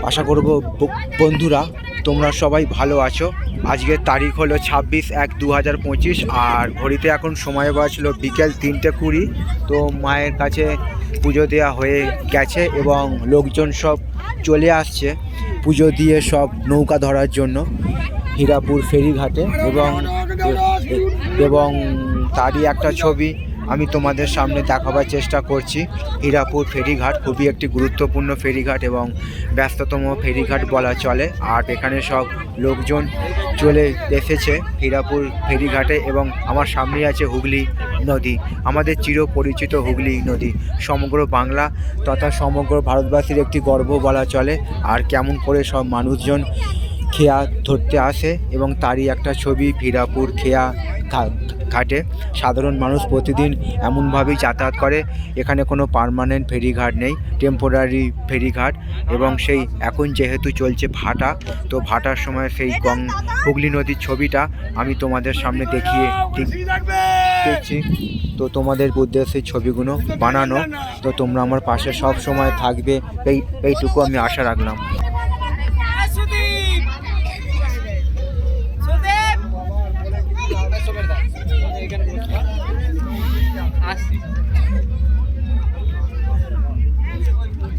আশা করব বন্ধুরা তোমরা সবাই ভালো আছো। আজকের তারিখ হলো 26/1/2025 আর ঘড়িতে এখন সময় বাজলো বিকেল 3:20। তো মায়ের কাছে পুজো দেওয়া হয়ে গেছে এবং লোকজন সব চলে আসছে পুজো দিয়ে সব নৌকা ধরার জন্য হীরাপুর ফেরিঘাটে এবং তারই একটা ছবি আমি তোমাদের সামনে দেখাবার চেষ্টা করছি। হীরাপুর ফেরিঘাট খুবই একটি গুরুত্বপূর্ণ ফেরিঘাট এবং ব্যস্ততম ফেরিঘাট বলা চলে। আর এখানে সব লোকজন চলে এসেছে হীরাপুর ফেরিঘাটে এবং আমার সামনেই আছে হুগলি নদী, আমাদের চিরপরিচিত হুগলি নদী, সমগ্র বাংলা তথা সমগ্র ভারতবাসীর একটি গর্ব বলা চলে। আর কেমন করে সব মানুষজন খেয়া ধরতে আসে এবং তারই একটা ছবি হীরাপুর খেয়া ঘাটে সাধারণ মানুষ প্রতিদিন এমনভাবেই যাতায়াত করে। এখানে কোনো পার্মানেন্ট ফেরিঘাট নেই, টেম্পোরারি ফেরিঘাট। এবং সেই এখন যেহেতু চলছে ভাটা, তো ভাটার সময় সেই হুগলি নদীর ছবিটা আমি তোমাদের সামনে দেখিয়ে দিচ্ছি। তো তোমাদের উদ্দেশ্যে ছবিগুলো বানানো, তো তোমরা আমার পাশে সব সময় থাকবে এইটুকু আমি আশা রাখলাম।